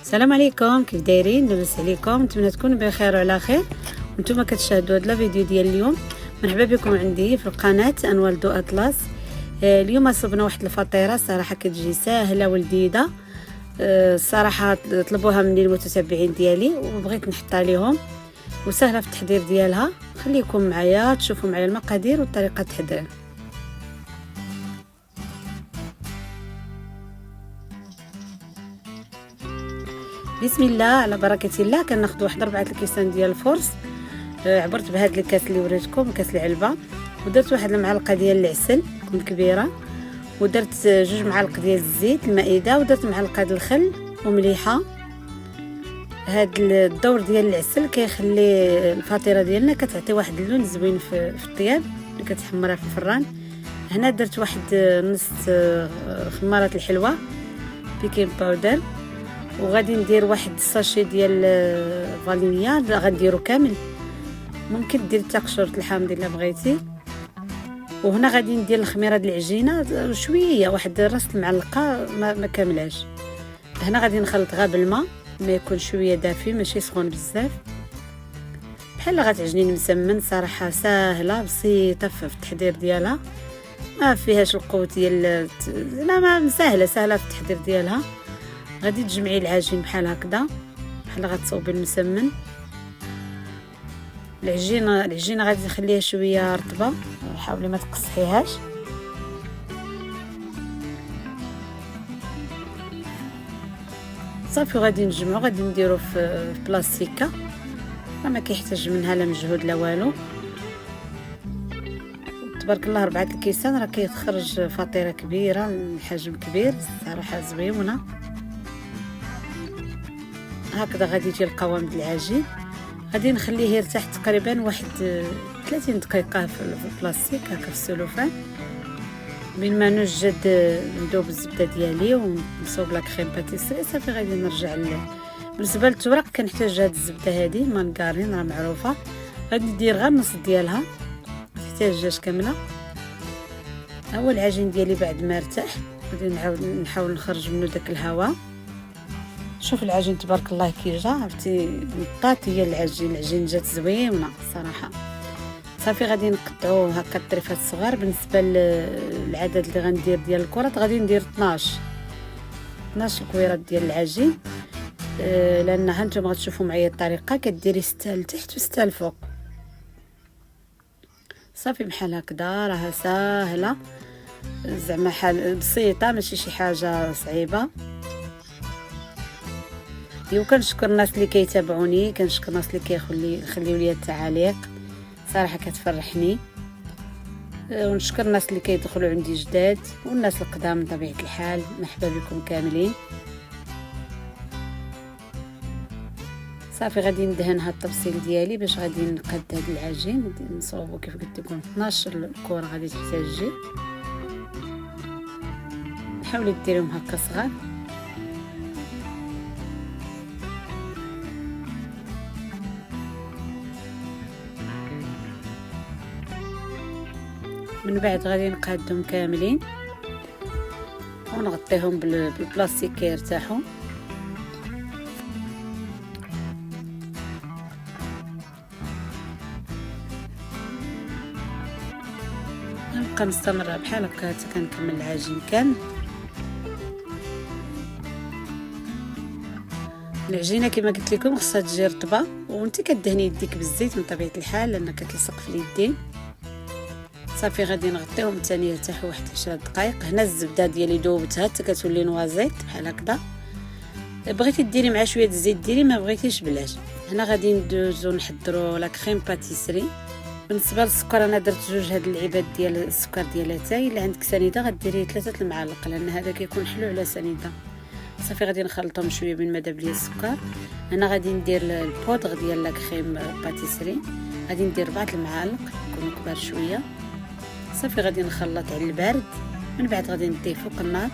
السلام عليكم، كيف دايرين؟ لاباس عليكم؟ نتمنى تكونوا بخير وعلى خير وانتم كتشاهدوا هذا الفيديو ديال اليوم. مرحبا بكم عندي في القناه انوال دو اطلس. اليوم صبنا واحد الفطيره صراحه كتجي ساهله ولذيذه. الصراحه طلبوها مني المتتبعين ديالي وبغيت نحطها لهم وسهله في التحضير ديالها. خليكم معايا تشوفوا معايا المقادير وطريقه التحضير. بسم الله على بركه الله. كناخذ واحد 4 الكيسان ديال الفرص. عبرت بهذا الكاس اللي وريتكم، كاس العلبه، ودرت واحد المعلقه ديال العسل تكون كبيره، ودرت 2 معالق ديال الزيت المائده، ودرت معلقه ديال الخل ومليحه. هذا الدور ديال العسل كيخلي الفطيره ديالنا كتعطي واحد اللون زوين في الطياب اللي كتحمرها في الفران. هنا درت واحد نص خماره الحلوه بيكين باودر، وغادي ندير واحد الساشي ديال فانيليا غنديرو كامل، ممكن دير حتى قشور الحامض الا بغيتي. وهنا غادي ندير الخميره ديال العجينه شويه، واحد راس المعلقه ما كاملاش. هنا غادي نخلط غير بالماء، ما يكون شويه دافي ماشي سخون بزاف، بحال غتعجنين مسمن. صراحه ساهله بسيطه في التحضير ديالها، ما فيهاش القوه ديال لا، ما سهله في التحضير ديالها. غادي تجمعي العجين بحال هكذا، بحال غتصوبي المسمن. العجينه غادي تخليها شويه رطبه، حاولي ما تقصحيهاش. صافي غادي نجمعو، غادي نديرو في بلاستيكه، ما كيحتاج منها لا مجهود لا والو. تبارك الله 4 الكيسان راه كيتخرج فطيره كبيره، الحجم كبير صراحه زويونه. هكذا غادي يجي القوام ديال العجين. غادي نخليه يرتاح تقريبا واحد 30 دقيقه في البلاستيك هكا في السلوفان. من ما نوجد ندوب الزبده ديالي ونصوب لا كريم باتيسري. صافي غادي نرجع بالنسبه للتورق كنحتاج هاد الزبده هادي مانغارين راه معروفه، غادي ندير غير النص ديالها، تحتاج كامله. هو العجين ديالي بعد ما ارتاح غادي نحاول نخرج منه داك الهواء. شوف العجين تبارك الله كي جا، عرفتي نطات هي العجين جات زوينه صراحه. صافي غادي نقطعوه هكا الطريفات الصغار. بالنسبه للعدد اللي غندير ديال الكرات غادي ندير 12 كويرات ديال العجين، لان هانتوما غتشوفوا معايا الطريقه، كديري 6 لتحت و6 الفوق. صافي بحال هكذا راها ساهله زعما حال بسيطه، ماشي شي حاجه صعيبه. وكنشكر الناس اللي كيتابعوني، كنشكر الناس اللي يخليو لي التعاليق، صراحه كتفرحني. ونشكر الناس اللي كيدخلوا عندي جداد والناس القدام بطبيعه الحال. مرحبا بكم كاملين. صافي غادي ندهن هاد الطبسيل ديالي باش غادي نقاد هاد العجين، نصوبو كيف قلت لكم 12 كره غادي تحتاجي. حاولي ديريهم هكا صغار. من بعد غادي نقادهم كاملين ونغطيهم بالبلاستيك كيرتاحوا. نبقى مستمره بحال هكا حتى كنكمل العجين كامل. العجينه كما قلت لكم خصها تجي رطبه، وانت كدهني يديك بالزيت من طبيعه الحال لان كتلصق في اليدين. صافي غادي نغطيهم ثاني يرتاحوا واحد 10 دقائق. هنا الزبده ديالي دوبتها حتى كتولي نوازيط بحال هكذا. بغيتي ديري مع شويه الزيت ديري، ما بغيتيش بلاش. هنا غادي ندوزو نحضروا لا كريم باتيسري. بالنسبه للسكر انا درت 2 هاد العباد ديال السكر ديال اتاي. الا عندك سنيده غديري 3 المعالق لان هذا كيكون حلو على سنيده. صافي غادي نخلطهم شويه بين ما داب لي السكر. هنا غادي ندير البودغ ديال لا كريم باتيسري، غادي ندير 4 المعالق يكونوا كبار شويه. صافي غادي نخلط على البارد. من بعد غادي نديه فوق النار،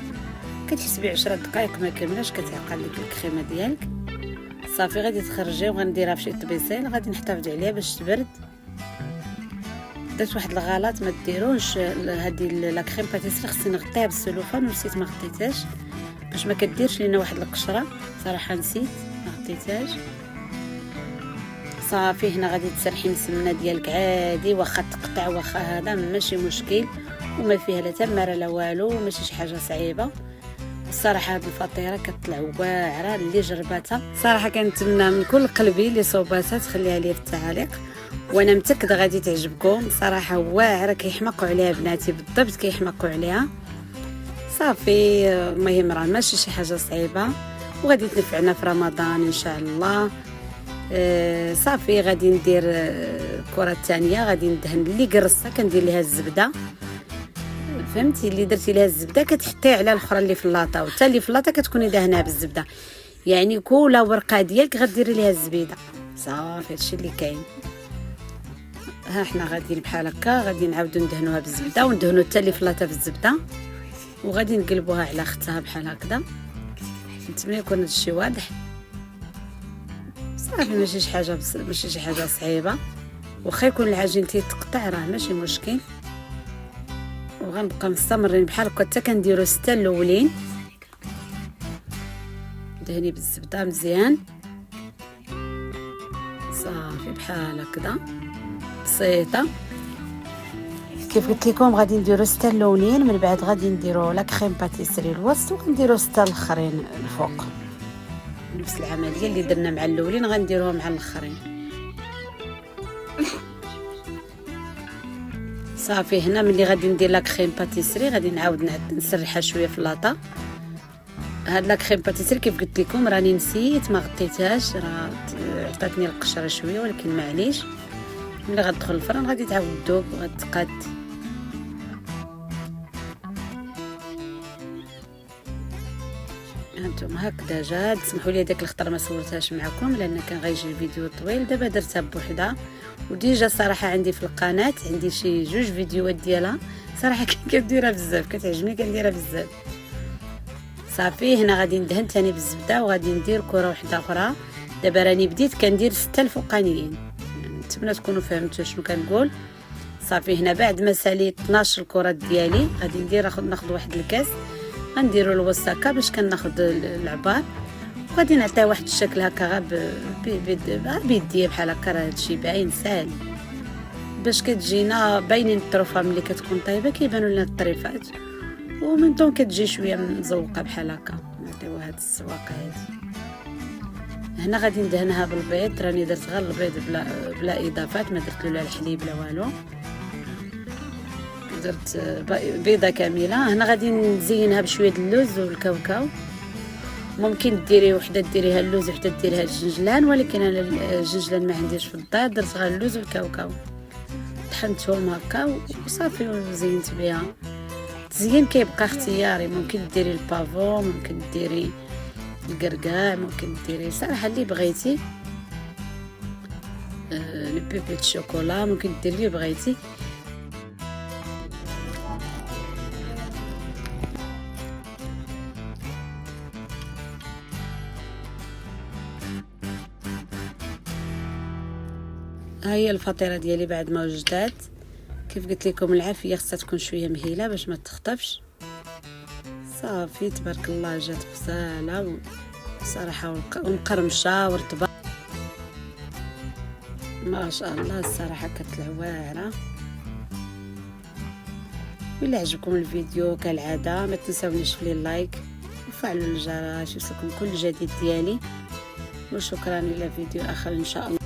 كتحسبي 10 دقائق ما كاملاش كتعقل لك الكريمه ديالك. صافي غادي تخرجيها وغنديرها في شي طبيسيل، غادي نحتفظ عليها باش تبرد. درت واحد الغلط ما ديروش، هذه لا كريم باتيسري خصني نغطيها بالسلوفان ونسيت ما غطيتهاش. باش ما كديرش لينا واحد القشره. صراحه نسيت ما غطيتهاش. صافي هنا غادي تسرحي السمنه ديالك عادي، واخا تقطع واخا هذا ماشي مشكل، وما فيها لا تماره لا والو، ماشي شي حاجه صعيبه. الصراحه هاد الفطيره كتطلع واعره. اللي جرباتها صراحه كنتمنى من كل قلبي اللي صوباتها تخليها لي في التعاليق، وانا متاكده غادي تعجبكم. صراحه واعره، كيحمقوا عليها بناتي بالضبط، كيحمقوا عليها. صافي المهم راه ماشي شي حاجه صعيبه، وغادي تنفعنا في رمضان ان شاء الله. صافي غادي ندير الكره الثانيه، غادي ندهن اللي قرصه كندير ليها الزبده. فهمتي؟ اللي درتي ليها الزبده كتحطيها على الاخرى اللي في اللاطه، وحتى اللي في اللاطه كتكوني دهنها بالزبده. يعني كل ورقه ديالك غديري ليها الزبيده. صافي هادشي اللي كاين. ها حنا غاديين بحال هكا، غادي نعاودو ندهنوها بالزبده، وندهنو حتى اللي في اللاطه بالزبده، وغادي نقلبوها على اختها بحال هكذا. نتمنى يكون هادشي واضح. صافي ماشي شي حاجه صعيبه، واخا يكون العجين تيتقطع راه ماشي مشكل. وغنبقى مستمرين بحال هكا حتى كنديرو 6 الاولين. دهني بالزبده مزيان. صافي بحال هكذا بسيطه. كيف قلت لكم غادي نديرو 6 الاولين، من بعد غادي نديرو لا كريم باتيسري الوسط، وغنديرو 6 الاخرين الفوق. نفس العمليه اللي درنا مع الاولين غنديروها مع الاخرين. صافي هنا ملي غادي ندير لا كريم باتيسري غادي نعاود نسرحها شويه في اللاطه. هاد لا كريم باتيسري كيف قلت لكم راني نسيت ما غطيتهاش، راه عطاتني القشره شويه، ولكن معليش. ملي غتدخل الفران غادي تعاود تذوب وغتقاد. هانتوما هكذا جات. سمحوا لي داك الخطر ما صورتهاش معكم لان كان غيجي الفيديو طويل. دابا درتها بوحدها، وديجا صراحه عندي في القناه عندي شي 2 فيديوهات ديالها. صراحه كنديرها بزاف، كتعجبني كنديرها بزاف. صافي هنا غادي ندهن ثاني بالزبده، وغادي ندير كره وحده اخرى. دابا راني بديت كندير 6 الفوقانيين، نتمنى تكونوا فهمتوا شنو كنقول. صافي هنا بعد ما ساليت 12 الكره ديالي غادي ناخذ واحد الكاس، غنديروا الوسط هكا باش كناخذ العبار، وغادي نعطيه واحد الشكل هكا غير بيديه بحال هكا. راه هادشي باين ساهل باش كتجينا باينين الطروفه. ملي كتكون طايبه كيبانوا لنا الطريفات، ومن طون كتجي شويه مزوقه بحال هكا. نعطيوها هاد السواقه هادي. هنا غادي ندهنها بالبيض. راني درت غير البيض بلا اضافات، ما درت له لا الحليب لا والو، درت بيضه كامله. هنا غادي نزينها بشويه اللوز والكاوكاو. ممكن ديري وحده ديريها اللوز وحده ديريها الجنجلان، ولكن انا الجنجلان ما عنديش في الدار، درت غير اللوز والكاوكاو. طحنتهم هكا وصافي وزينت بها. التزيين كيبقى اختياري، ممكن ديري البافون، ممكن ديري القرقاع، ممكن ديري صراحه اللي بغيتي. لي بيبي د الشوكولا ممكن ديري اللي بغيتي. ها هي الفطيره ديالي بعد ما وجدات. كيف قلت لكم العافيه خصها تكون شويه مهيله باش ما تخطفش. صافي تبارك الله جات غزاله صراحه ومقرمشه ورطبه ما شاء الله. الصراحه كتطلع واعره. وإلا عجبكم الفيديو كالعاده ما تنساونيش في اللايك وفعلوا الجرس يوصلكم كل جديد ديالي. وشكرا. الى فيديو اخر ان شاء الله.